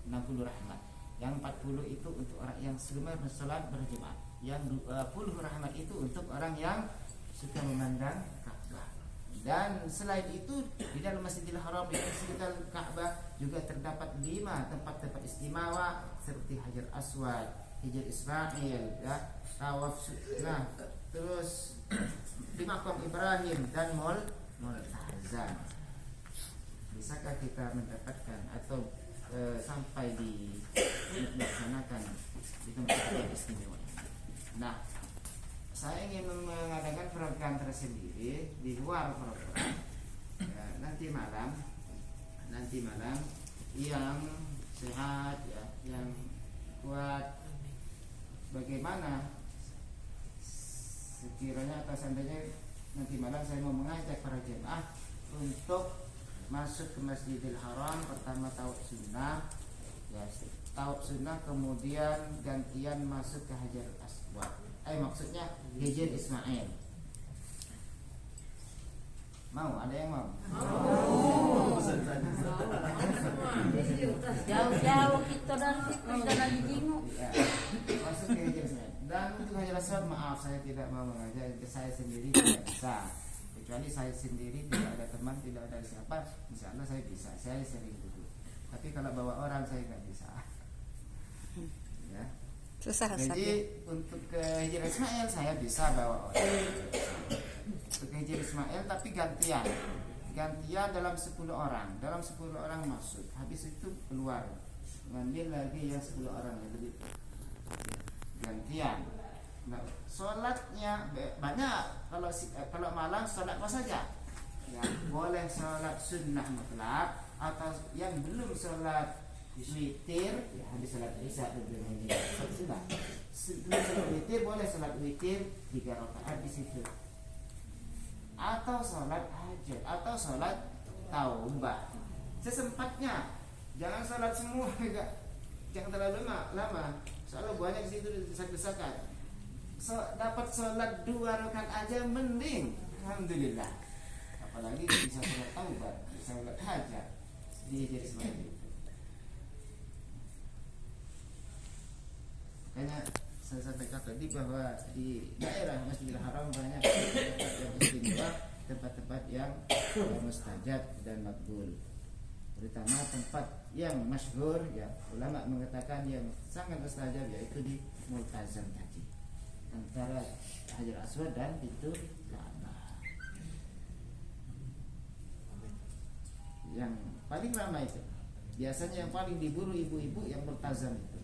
60 rahmat. Yang 40 itu untuk orang yang gemar bersolat berjemaah. Yang 20 rahmat itu untuk orang yang suka memandang Ka'bah. Dan selain itu di dalam Masjidil Haram di sekitar Ka'bah juga terdapat 5 tempat-tempat istimewa seperti Hajar Aswad, Hijr Ismail, ya, Tawaf Sunnah, terus di Makam Ibrahim dan Multazam. Bisakah kita mendapatkan atau sampai dilaksanakan di tempat yang istimewa? Nah, saya ingin mengadakan program tersendiri di luar program ya, nanti malam yang sehat ya, yang kuat. Bagaimana sekiranya atau seandainya nanti malam saya mau mengajak para jemaah untuk masuk ke Masjidil Haram, pertama tawaf sunnah ya, tawaf sunnah, kemudian gantian masuk ke Hajar Aswad, maksudnya Hijr Ismail. Mau? Ada yang mau? Jauh-jauh kita dari situ dan lagi jenguk. Ya, masuk ke Hijr Ismail. Dan untuk Hajar Aswad, maaf saya tidak mau mengajak, saya sendiri tidak bisa. Kecuali saya sendiri, tidak ada teman, tidak ada siapa, insya Allah saya bisa, saya sering duduk. Tapi kalau bawa orang saya nggak bisa. Ya. Susah. Jadi untuk ke Hijr Ismail saya bisa bawa orang. Untuk ke Hijr Ismail tapi gantian dalam 10 orang. Dalam 10 orang masuk, habis itu keluar, ngambil lagi yang 10 orang yang lebih gantian. Nah, sholatnya banyak. Kalau malam sholat apa saja ya, boleh sholat sunnah mutlak atau yang belum sholat witir ya, habis sholat isya sebelum sholat witir boleh sholat witir 3 rakaat di situ, atau sholat hajat atau sholat taubah sesempatnya. Jangan sholat semua juga, jangan terlalu lama soalnya banyak di situ desak-desakan. Dapat sholat 2 rakaat aja mending, alhamdulillah. Apalagi bisa sholat taubat, bisa sholat hajat di Hijr Ismail itu. Makanya saya sampaikan tadi bahwa di daerah Masjidil Haram banyak tempat yang istimewa, tempat-tempat yang mustajab dan makbul. Terutama tempat yang masyhur ya, ulama mengatakan yang sangat mustajab yaitu di Multazam tadi, antara Hajar Aswad dan pintu Ka'bah. Yang paling ramai itu biasanya, yang paling diburu ibu-ibu yang Multazam itu.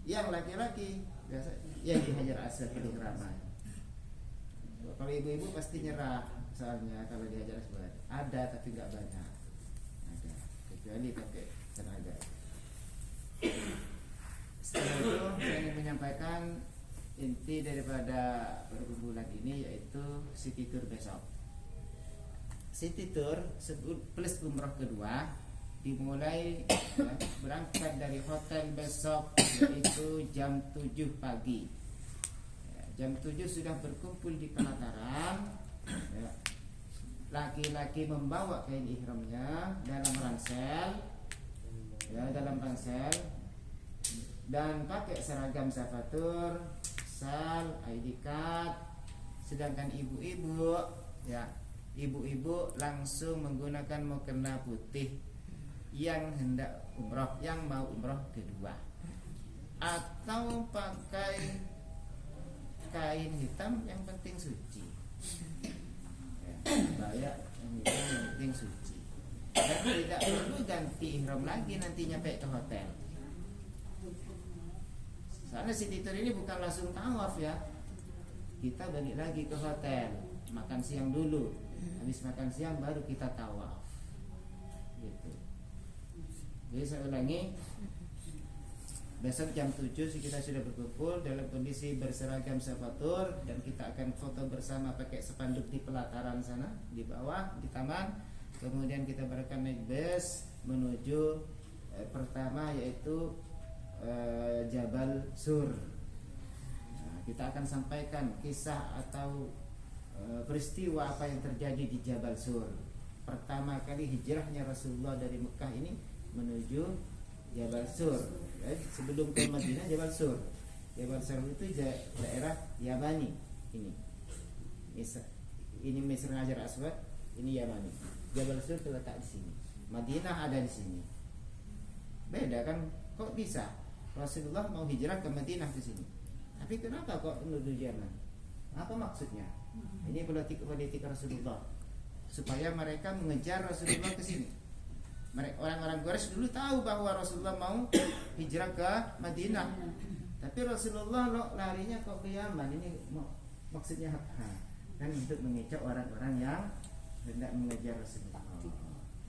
Yang laki-laki biasa yang di Hajar Aswad paling ramai. Kalau ibu-ibu pasti nyerah, soalnya kalau di Hajar Aswad ada tapi nggak banyak, ada kecuali pakai tenaga. Setelah itu saya ingin menyampaikan inti daripada perkumpulan ini, yaitu City Tour besok. City Tour plus umroh kedua dimulai ya, berangkat dari hotel besok yaitu jam 7 pagi ya, jam 7 sudah berkumpul di pelataran ya. Laki-laki membawa kain ihramnya dalam ransel ya, dan pakai seragam safatur, sal, ID card. Sedangkan ibu-ibu ya, ibu-ibu langsung menggunakan mukena putih yang hendak umroh, yang mau umroh kedua, atau pakai kain hitam yang penting suci ya, yang hitam yang penting suci, dan tidak perlu ganti ihram lagi nantinya sampai ke hotel. Soalnya City Tour ini bukan langsung tawaf ya, kita balik lagi ke hotel, makan siang dulu, habis makan siang baru kita tawaf gitu. Jadi saya ulangi, besok jam 7 kita sudah berkumpul dalam kondisi berseragam safatur, dan kita akan foto bersama pakai spanduk di pelataran sana di bawah di taman. Kemudian kita berangkat naik bus menuju pertama yaitu Jabal Sur. Nah, kita akan sampaikan kisah atau peristiwa apa yang terjadi di Jabal Sur. Pertama kali hijrahnya Rasulullah dari Mekah ini menuju Jabal Sur. Ya, sebelum ke Madinah Jabal Sur. Jabal Sur itu daerah Yamani ini. Ini Misr Hajar Aswad, ini Yamani. Jabal Sur terletak di sini. Madinah ada di sini. Beda kan? Kok bisa? Rasulullah mau hijrah ke Madinah ke sini. Tapi kenapa kok menuju Yaman? Apa maksudnya? Ini politik Rasulullah supaya mereka mengejar Rasulullah ke sini. Orang-orang Quraisy dulu tahu bahwa Rasulullah mau hijrah ke Madinah. Tapi Rasulullah larinya kok ke Yaman. Ini maksudnya apa? Dan untuk mengecoh orang-orang yang hendak mengejar Rasulullah.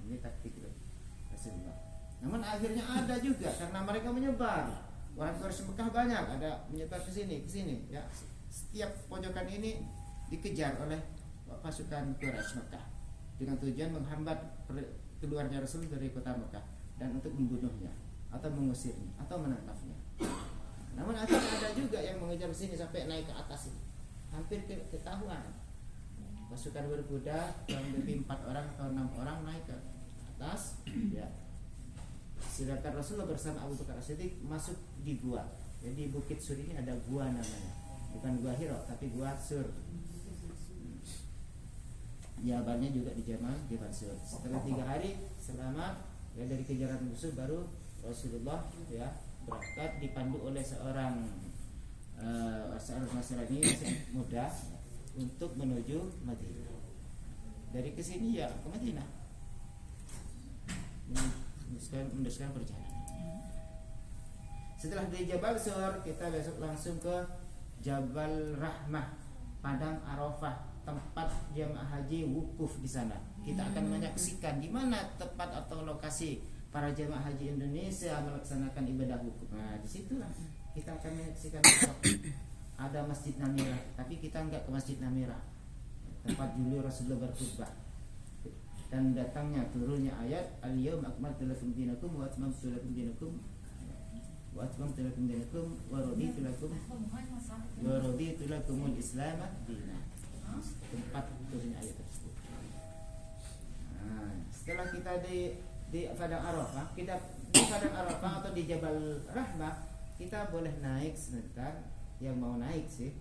Ini taktik Rasulullah. Namun akhirnya ada juga karena mereka menyebar. Orang Quraisy Mekah banyak ada menyebar ke sini ya. Setiap pojokan ini dikejar oleh pasukan Quraisy Mekah dengan tujuan menghambat keluarnya Rasul dari kota Mekah dan untuk membunuhnya atau mengusirnya atau menangkapnya. Namun akhirnya ada juga yang mengejar sini sampai naik ke atas ini. Hampir ketahuan. Pasukan berkuda yang lebih 4 orang atau 6 orang naik ke atas ya. Sedangkan Rasulullah bersama Abu Bakar As-Siddiq masuk di gua. Jadi Bukit Sur ini ada gua namanya. Bukan gua Hira tapi gua Sur. Jawabannya juga di Jabal Sur. Setelah 3 hari selamat ya dari kejaran musuh baru Rasulullah ya berangkat dipandu oleh seorang Nasrani muda untuk menuju Madinah. Dari kesini ya ke Madinah. Meneruskan perjalanan. Setelah dari Jabal Sur kita besok langsung ke Jabal Rahmah, Padang Arafah, tempat jamaah haji wukuf di sana. Kita akan menyaksikan di mana tempat atau lokasi para jamaah haji Indonesia melaksanakan ibadah wukuf. Nah, disitulah kita akan menyaksikan ada Masjid Namirah, tapi kita enggak ke Masjid Namirah. Tempat dulu Rasulullah berkhutbah. Dan datangnya turunnya ayat al-yauma akmaltu lakum dinakum wa atmamtu lakum dinakum wa atmamtu lakum dinakum wa raditu lakumul Islam dinan. Tempat turunnya ayat tersebut. Nah, setelah kita di Padang Arafah, kita di Padang Arafah atau di Jabal Rahmah, kita boleh naik sebentar. Yang mau naik sih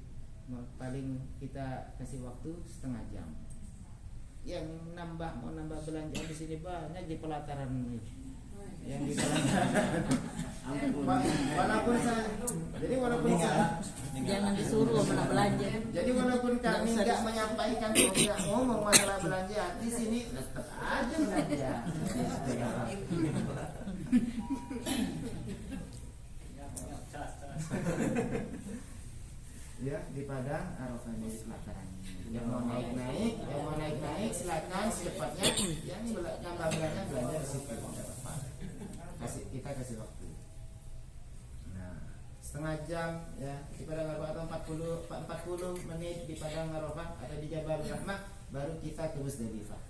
paling kita kasih waktu setengah jam. Yang mau nambah belanja di sini banyak di pelataran ini. Yang di pelataran. Walaupun Jangan disuruh mana belanja. Jadi walaupun kami nggak menyampaikan tidak ngomong masalah belanja di sini tetap aja belanja. Ya di Padang Arafah di pelataran. Yang mau naik silakan secepatnya. Yang nambah belanja di situ. Kita kasih waktu. Nah, setengah jam ya di Padang Arafah atau 40 menit di Padang Arafah atau di Jabal Rahmah baru kita ke Musdalifah.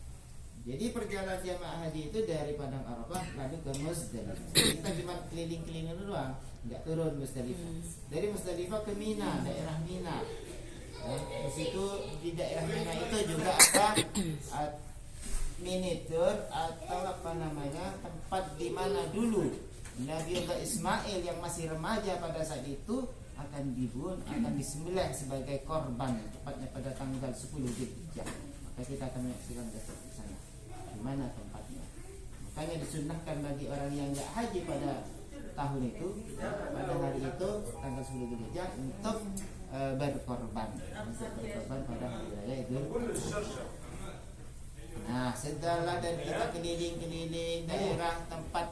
Jadi perjalanan jamaah haji itu dari Padang Arafah lalu ke Musdalifah. Kita cuma keliling-keliling doang, nggak turun Musdalifah. Dari Musdalifah ke Mina, daerah Mina. Di situ di daerah Mina itu juga ada miniatur atau tempat di mana dulu Nabiullah Ismail yang masih remaja pada saat itu akan disembelih sebagai korban tepatnya pada tanggal 10 Dzulhijjah. Maka kita akan menyaksikan besok di sana di mana tempatnya. Makanya disunnahkan bagi orang yang enggak haji pada tahun itu pada hari itu tanggal 10 Dzulhijjah untuk berkorban pada hari raya Idul Fitri. Nah, setelah dari kita keliling-keliling daerah tempat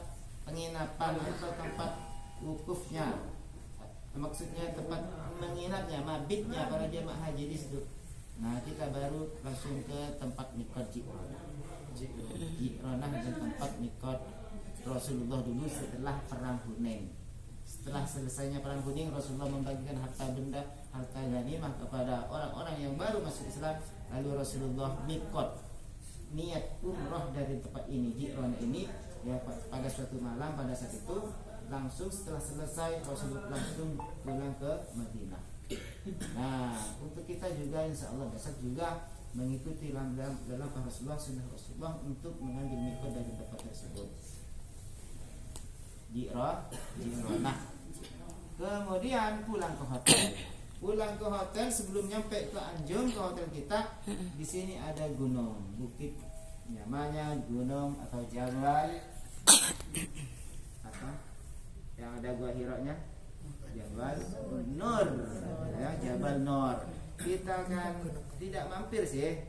penginapan atau tempat wukufnya, maksudnya tempat menginapnya, mabitnya para jemaah haji di situ. Nah, kita baru langsung ke tempat mikot Ji'ronah dan tempat mikot Rasulullah dulu setelah perang Hunain. Setelah selesainya perang Hunain, Rasulullah membagikan harta ghanimah kepada orang-orang yang baru masuk Islam. Lalu Rasulullah mikot niat umrah dari tempat ini Ji'ronah ini ya pada suatu malam pada saat itu langsung setelah selesai Rasulullah langsung pulang ke Madinah. Nah, untuk kita juga insya Allah besok juga mengikuti dalam Rasulullah sunnah Rasulullah untuk mengambil mikot dari tempat tersebut. Ji'ronah. Kemudian pulang ke hotel. Pulang ke hotel, sebelum nyampe ke Anjung, ke hotel kita, di sini ada gunung, bukit, namanya gunung atau Jabal apa? Yang ada gua Hira-nya, Jabal Nur, ya, Jabal Nur. Kita kan tidak mampir sih,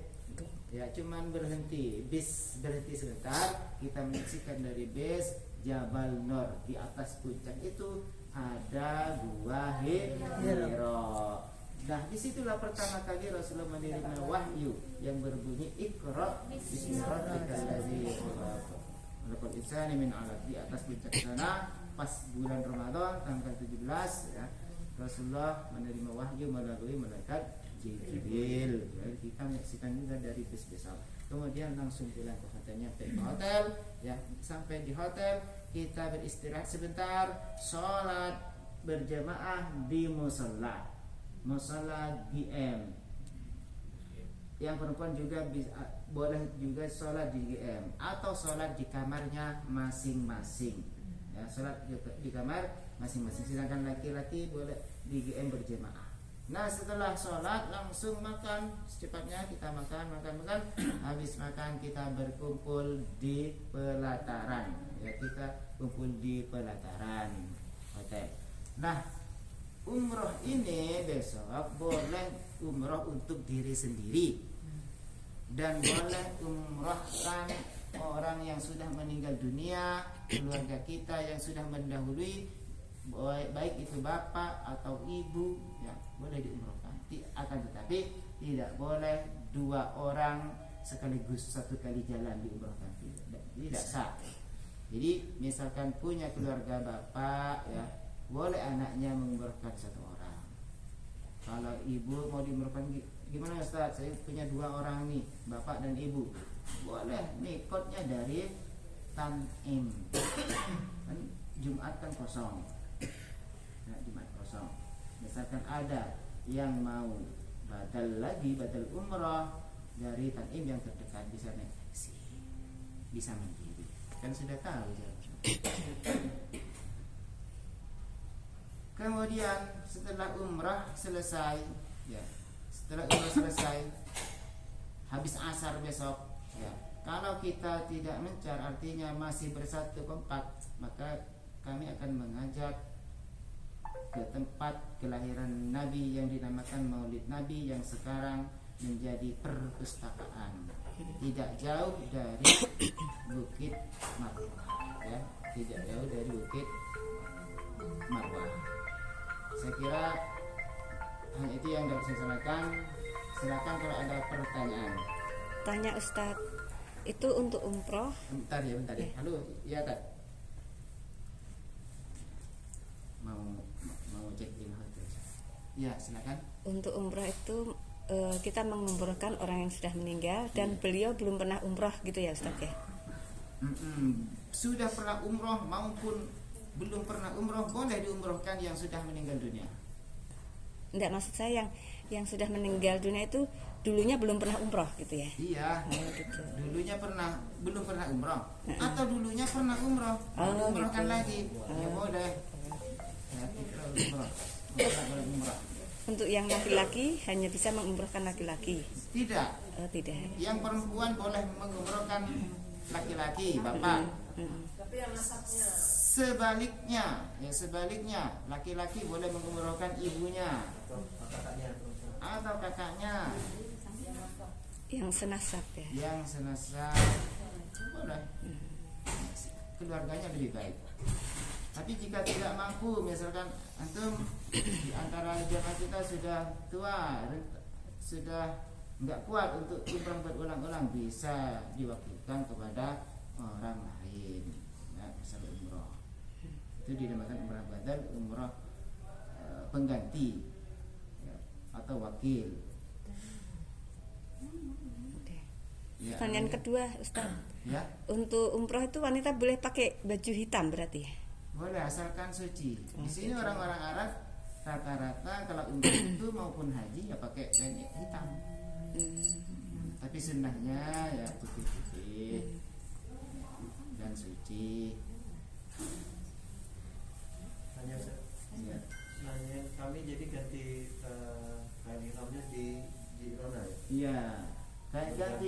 ya, cuman berhenti, bis berhenti sebentar, kita menyaksikan dari bis Jabal Nur. Di atas puncak itu ada gua Hira. Nah, disitulah pertama kali Rasulullah menerima wahyu yang berbunyi Iqra bismi rabbikal ladzi khalaqal insana min 'alaq. Di atas puncak sana pas bulan Ramadan tanggal 17 ya, Rasulullah menerima wahyu melalui malaikat Jibril. Jadi kita menyaksikan juga dari bis besar. Kemudian langsung pulang ke hotelnya, ke hotel ya. Sampai di hotel kita beristirahat sebentar, sholat berjamaah di musalla GM. Yang perempuan juga boleh juga sholat di GM atau sholat di kamarnya masing-masing. Ya, sholat di kamar masing-masing. Sedangkan laki-laki boleh di GM berjamaah. Nah, setelah sholat langsung makan, secepatnya kita makan. Habis makan kita berkumpul di pelataran. Ya, kita kumpul di pelataran hotel. Nah, umroh ini besok boleh umroh untuk diri sendiri dan boleh umrohkan orang yang sudah meninggal dunia, keluarga kita yang sudah mendahului, baik itu bapak atau ibu, ya boleh diumrohkan. Akan tetapi tidak boleh dua orang sekaligus satu kali jalan diumrohkan, tidak sah. Jadi misalkan punya keluarga bapak, ya boleh anaknya mengumrohkan satu orang. Kalau ibu mau diumrohkan, gimana Ustaz? Saya punya dua orang nih, bapak dan ibu. Boleh, nih kodnya dari Tanim. Kan Jumat kan kosong. Nah, Jumat kosong. Misalkan ada yang mau batal umroh dari Tanim yang terdekat, bisa naik taksi, bisa mandiri. Kan sudah tahu ya. Kemudian setelah umrah selesai, ya, habis asar besok, ya, kalau kita tidak mencar, artinya masih bersatu kompak, maka kami akan mengajak ke tempat kelahiran Nabi yang dinamakan Maulid Nabi yang sekarang menjadi perpustakaan, tidak jauh dari Bukit Marwah, ya, tidak jauh dari Bukit Marwah. Saya kira hanya itu yang dapat saya sampaikan. Silakan kalau ada pertanyaan. Tanya Ustadz, itu untuk umroh? Bentar ya. Halo, iya Kak. Mau cek in hotel. Ya, silakan. Untuk umroh itu kita mengumrohkan orang yang sudah meninggal dan beliau belum pernah umroh gitu ya Ustadz ya? Sudah pernah umroh maupun belum pernah umroh boleh diumrohkan yang sudah meninggal dunia. Enggak, maksud saya yang sudah meninggal dunia itu dulunya belum pernah umroh gitu ya? Iya. Gitu. Dulunya belum pernah umroh atau dulunya pernah umroh, diumrohkan gitu lagi. Ya boleh. Ya, umroh. Umroh. Untuk yang laki-laki hanya bisa mengumrohkan laki-laki? Tidak. Oh, tidak. Yang perempuan boleh mengumrohkan laki-laki, bapak. Tapi yang nasabnya sebaliknya laki-laki boleh mengumrohkan ibunya atau kakaknya yang senasab ya? Yang senasab boleh, keluarganya lebih baik. Tapi jika tidak mampu, misalkan antum di antara jamaah kita sudah tua, sudah nggak kuat untuk umrah berulang-ulang, bisa diwakilkan kepada orang lain, ya, misalnya umrah itu dinamakan umrah badal, umrah pengganti, ya, atau wakil. Oke. Ya, Pertanyaan kedua Ustaz, ya, untuk umroh itu wanita boleh pakai baju hitam berarti ya? boleh asalkan suci. Di sini orang-orang Arab rata-rata kalau umrah itu maupun haji ya pakai kain hitam. Tapi sunnahnya ya putih-putih dan suci.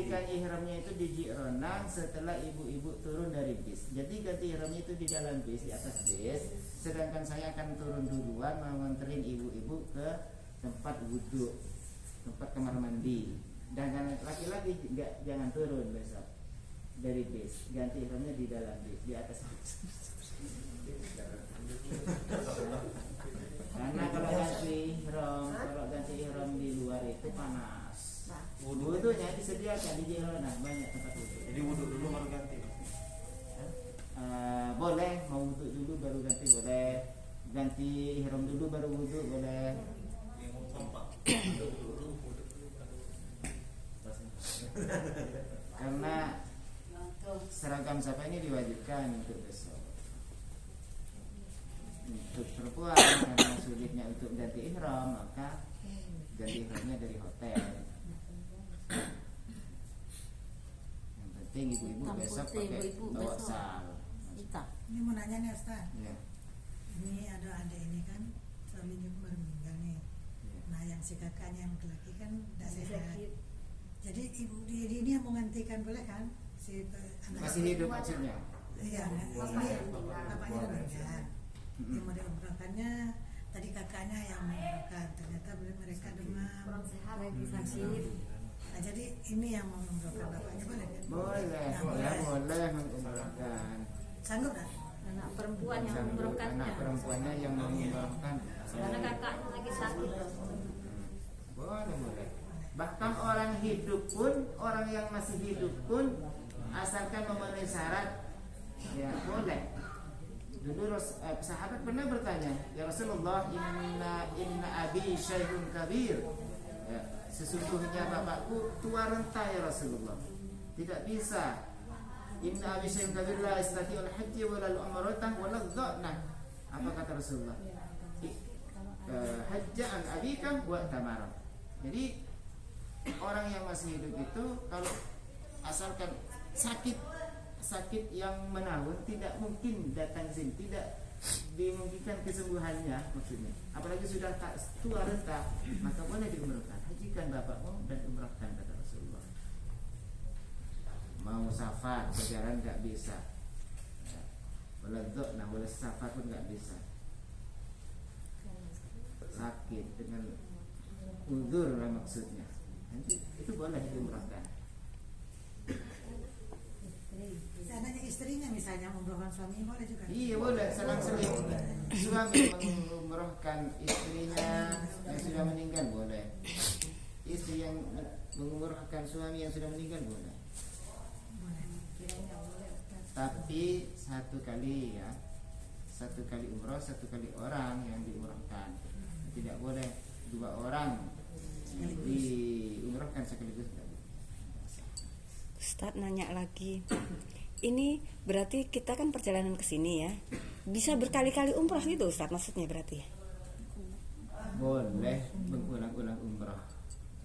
gantikan ihramnya itu di Jironang setelah ibu-ibu turun dari bis. Jadi ganti ihramnya itu di dalam bis, di atas bis. Sedangkan saya akan turun duluan mau nganterin ibu-ibu ke tempat wudhu, tempat kamar mandi. Dan laki-laki jangan turun besok dari bis. Ganti ihramnya di dalam bis, di atas bis. Karena kalau ganti ihram di luar itu panas. Wudhunya disediakan di Jironang, banyak tempat wudhu. Jadi wudhu dulu baru ganti. Boleh, mau wudhu dulu baru ganti boleh. Ganti ihram dulu baru wudhu boleh. Karena seragam siapa ini diwajibkan untuk besok. Untuk perempuan karena sulitnya untuk ganti ihram, maka ganti ihramnya dari hotel. Yang penting ibu-ibu Hitam besok putih, pakai ibu-ibu bawa besok. sal. Hitam. Ini mau nanya nih Ustaz. Ya. Ini ada adik ini kan suaminya baru meninggal nih. Ya. Nah yang si kakaknya yang laki kan tidak sehat. Jadi ibu dia ini yang menggantikan boleh kan? Si anak Masih hidup maksudnya. Iya, bapaknya udah meninggal. Yang mau diumrahkannya tadi kakaknya yang mengumrahkan, ternyata mereka demam, Lagi sakit. Nah, jadi ini yang mau mengumrahkan bapaknya boleh kan? Boleh, Nah, ya boleh mengumrahkan. Sanggup kan? Anak perempuan yang umrohkannya. Anak perempuannya yang mengumrahkan. Karena kakaknya lagi sakit. Boleh. Bahkan orang hidup pun, orang yang masih hidup pun, asalkan memenuhi syarat, ya boleh. Dulu sahabat pernah bertanya, ya Rasulullah, inna abi syaihun kabir. Ya, sesungguhnya bapakku tua renta ya Rasulullah. Tidak bisa. Inna abi syaihun kabir la istati'ul haji walal umratah walal dha'nah. Apa kata Rasulullah? Hajja'an abikam wa tamaram. Jadi orang yang masih hidup itu kalau asalkan sakit yang menahun tidak mungkin datang sini, tidak dimungkinkan kesembuhannya maksudnya. Apalagi sudah tua renta, maka boleh diumrahkan. Hajikan bapakmu dan umrahkan kata Rasulullah. Mau safar berjalan nggak bisa, boleh safar pun nggak bisa. Sakit dengan uzur lah maksudnya. Nanti itu boleh diumrahkan. Seandainya istrinya misalnya umrohkan suami boleh juga. Iya boleh, selang-seling. Suami mengumrahkan istrinya yang sudah meninggal boleh. Istri yang mengumrahkan suami yang sudah meninggal boleh. Tapi satu kali ya, satu kali umroh, satu kali orang yang diumrahkan. Tidak boleh dua orang diumrahkan sekaligus. Ustadz nanya lagi. Ini berarti kita kan perjalanan ke sini ya. Bisa berkali-kali umrah gitu Ustadz maksudnya berarti? Boleh mengulang-ulang umrah.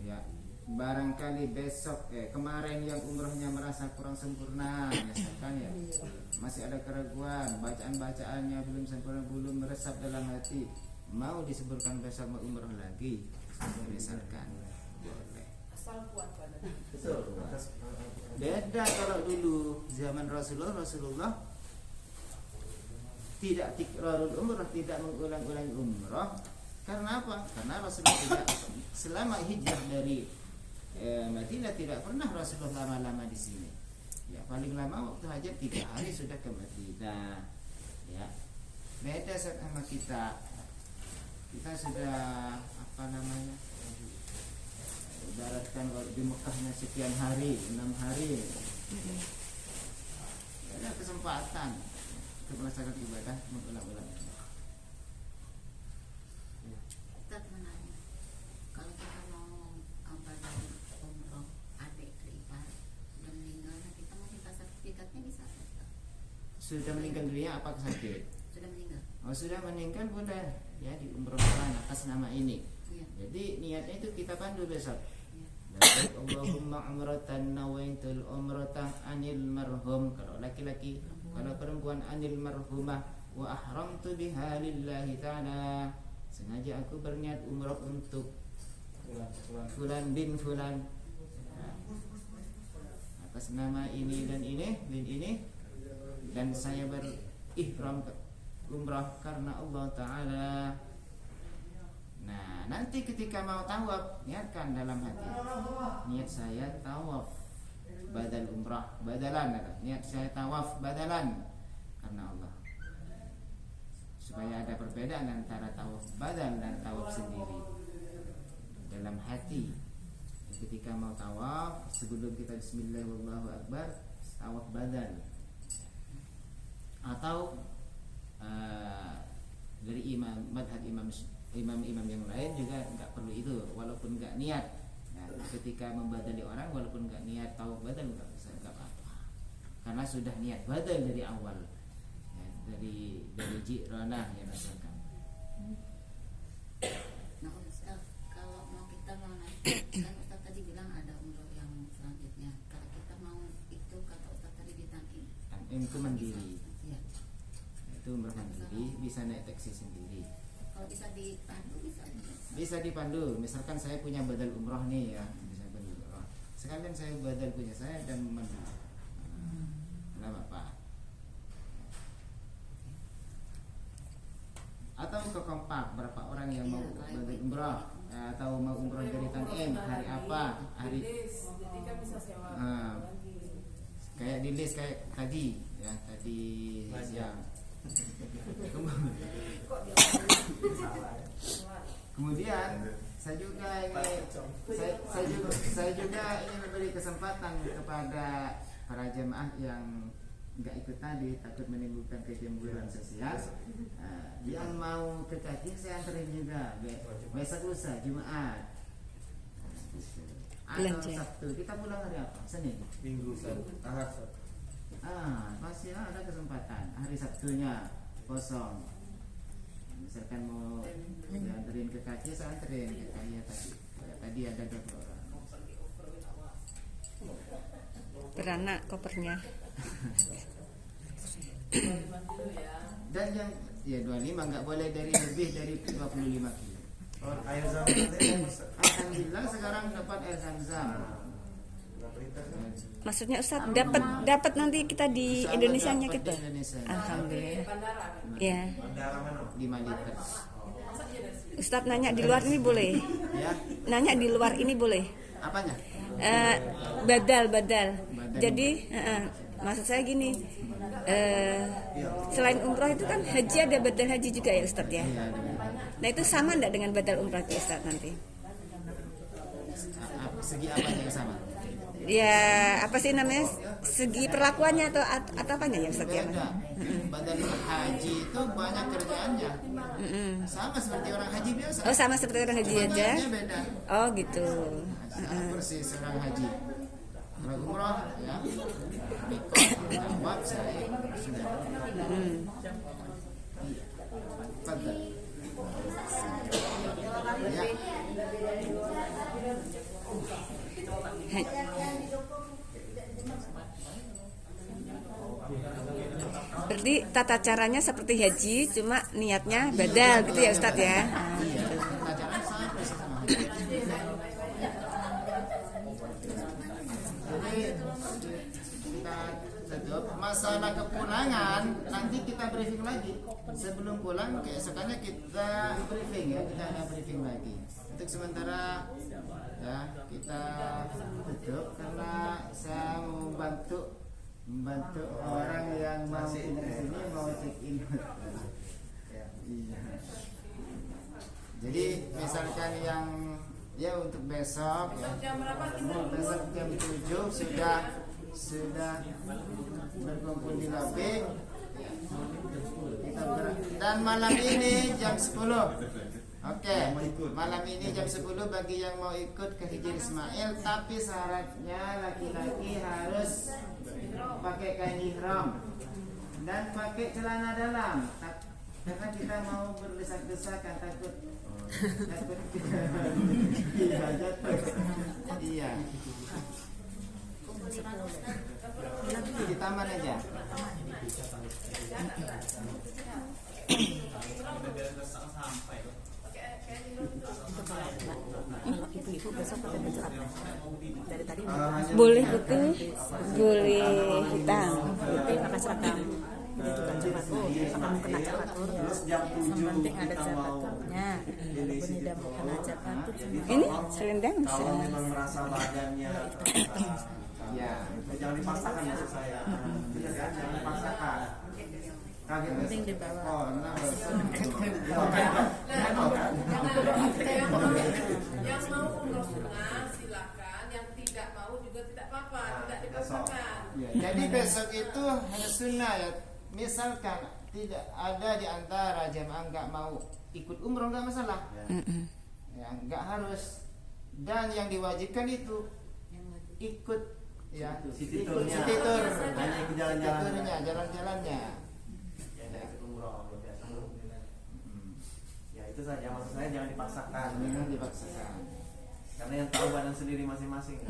Ya. Barangkali besok kemarin yang umrahnya merasa kurang sempurna misalkan ya. Masih ada keraguan, bacaan-bacaannya belum sempurna, belum meresap dalam hati. Mau disebutkan besok mau umrah lagi, misalkan boleh. Asal kuat pada. Beda kalau dulu zaman Rasulullah tidak tikrarul umrah, tidak mengulang-ulang umrah. Karena apa? Karena Rasulullah tidak selama hijrah dari Madinah tidak pernah Rasulullah lama-lama di sini. Ya paling lama waktu hajat 3 hari sudah ke Madinah. Ya beda sama kita. Kita sudah apa namanya? Ibaratkan di Mekahnya sekian hari, 6 hari. Ada kesempatan untuk melaksanakan ibadah mengulang-ulang. Ustaz menanya, kalau kita mau umroh adik ipar sudah meninggal, kita mau minta sertifikatnya bisa Ustaz? Sudah meninggal dunia apa sakit? Sudah meninggal? Oh sudah meninggal boleh ya diumrohkan atas nama ini. Iya. Jadi niatnya itu kita pandu besok. Iya. Labbaik Allahumma umratan nawaitul umrata anil marhum. Kalau laki-laki, kalau perempuan anil marhumah. Wa ahramtu biha lillahi ta'ala. Sengaja aku berniat umrah untuk fulan bin fulan. atas nama ini dan ini, dan saya berihram umrah karena Allah Ta'ala. Nah, nanti ketika mau tawaf, niatkan dalam hati, niat saya tawaf badal umrah, badalan, niat saya tawaf badalan karena Allah, supaya ada perbedaan antara tawaf badal dan tawaf sendiri dalam hati. Ketika mau tawaf, sebelum kita bismillah wallahu akbar, tawaf badal. Atau dari madhab imam yang lain juga nggak perlu itu, walaupun nggak niat. Nah, ketika membadali orang, walaupun nggak niat tawaf badal nggak apa-apa, karena sudah niat badal dari awal, ya, dari ji'ranah yang rasakan. Nah Ustaz, kalau mau kita mau naik, kan Ustaz tadi bilang ada umroh yang selanjutnya. Kalau kita mau itu, kata Ustaz tadi di Tan'im Itu mandiri, ya. itu umrah mandiri, bisa naik taksi sendiri. Kalau bisa dipandu Bisa dipandu, misalkan saya punya badal umroh nih ya, bisa badal umroh. Sekalian saya badal punya saya dan memandu. Nggak apa-apa. Atau ke kompak berapa orang yang mau badal umroh, atau mau umroh dari Tan'im, hari apa, hari kayak di list kayak tadi ya, tadi siang. Kemudian saya juga ingin memberi kesempatan kepada para jemaah yang nggak ikut tadi, takut menimbulkan kecemburuan sosial. Yang mau ke Kaci saya anterin juga besok lusa Jumat atau Sabtu. Kita pulang hari apa? Senin, Minggu, Ahad. pasti ada kesempatan hari Sabtunya kosong. Misalkan mau dianterin ke Kaci, saya anterin ke Kaya tadi ada 2 orang. Beranak kopernya. Dan yang ya 25 nggak boleh lebih dari 25 kilo. Air zam-zam. Alhamdulillah sekarang dapat air zam-zam. Maksudnya Ustaz dapat nanti kita di Insya Allah Indonesianya dapat gitu. di Indonesia. Alhamdulillah. Ya. Bandara mana? 5 liter. Ustaz nanya di luar ini boleh? Ya, Nanya di luar ini boleh? apanya? Badal. Jadi maksud saya gini, selain umroh itu kan haji, ada badal haji juga ya Ustaz ya. Nah itu sama enggak dengan badal umroh itu Ustaz nanti? Segi apanya yang sama? Ya apa sih namanya, segi perlakuannya atau apanya ya Ustaz ya? Beda. Badan haji itu banyak kerjaannya. Sama seperti orang haji biasa. Oh sama seperti orang haji aja? Kerjaannya beda. Oh gitu. Sama persis orang haji. Kalau umroh ya, mikot, jawab, saya sudah. Fadal. Ya. Berarti tata caranya seperti haji, cuma niatnya badal gitu ya Ustadz ya. Iya, pelajaran sama persis sama haji. Jadi kita tutup masalah kepulangan, nanti kita briefing lagi. Sebelum pulang keesokannya kita briefing ya, kita ada briefing lagi. Untuk sementara ya kita tutup karena saya mau membantu orang yang mau pindah ke sini, mau check in. Iya. Jadi misalkan yang ya untuk besok ya, besok jam 7 sudah berkumpul di lobi. Kita dan malam ini jam 10. Oke, malam ini jam 10 bagi yang mau ikut ke Hijr Ismail, tapi syaratnya laki-laki harus pakai kain ihram dan pakai celana dalam, karena kita mau berdesak-desakan, takut iya jatuh. Iya, di taman aja. Kalau ibu-ibu besok pada belajar apa? Dari tadi Hanya Boleh putih, boleh hitam. Putih pakai seragam. Itu kan capatur. Kamu kena capatur. Yang penting ada capaturnya. Walaupun tidak kena capatur. Ini selendang bisa. Kalau memang merasa badannya Ya, jangan dipaksakan maksud saya. Benar kan? Jangan dipaksakan. Kaget Penting dibawa. Oh, kenapa? Yang mau umroh sunnah silakan, yang tidak mau juga tidak apa-apa, tidak dipaksakan. Ya, jadi besok itu hanya sunnah ya. Misalkan tidak ada di antara jemaah nggak mau ikut umroh nggak masalah. Ya, nggak harus. Dan yang diwajibkan itu ikut ya City ikut tour-nya. city tour. Hanya ikut jalan-jalannya. City tour-nya, jalan-jalannya. Ya, nggak ikut umroh biasa. Ya itu saja, maksud saya jangan dipaksakan. Jangan dipaksakan. Karena yang tahu badan sendiri masing-masing.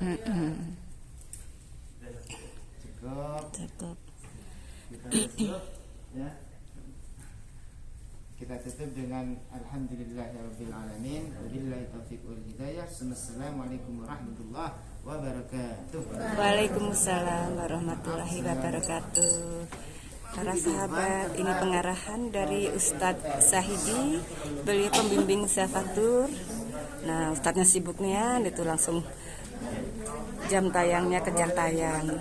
Cukup. Cukup. Kita tutup ya. Kita tutup dengan alhamdulillahirabbil alamin wabillahi taufiq wal hidayah. Assalamualaikum warahmatullahi wabarakatuh. Waalaikumsalam warahmatullahi wabarakatuh. Para sahabat, ini pengarahan dari Ustadz Sahidi, beliau pembimbing Zafatur. Nah, Ustadznya sibuknya, itu langsung jam tayangnya kejar tayang.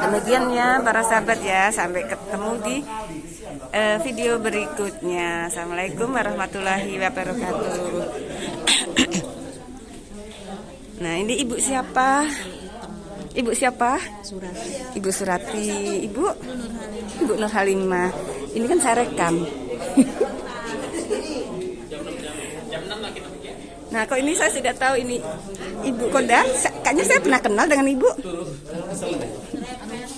Demikian ya para sahabat ya, sampai ketemu di video berikutnya. Assalamualaikum warahmatullahi wabarakatuh. Nah, ini ibu siapa? Ibu siapa? Surati. Ibu Surati. Ibu Nur Halimah. Ini kan saya rekam. Nah, kok ini saya tidak tahu ini Ibu Koda. Kayaknya saya pernah kenal dengan Ibu.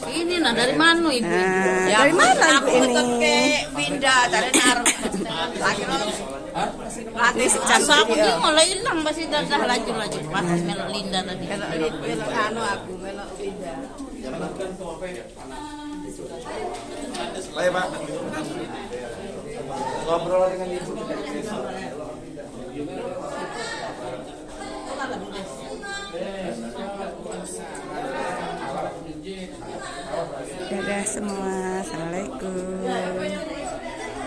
Ini nah dari mana ibu? Nah, dari mana Ibu ini? Pindah dari nar. Lagi asa aku dia mulai hilang masih dah laju pas melok Linda tadi. Melok anu aku melok Linda. Baik Pak. Ngobrol dengan ibu. Dadah semua.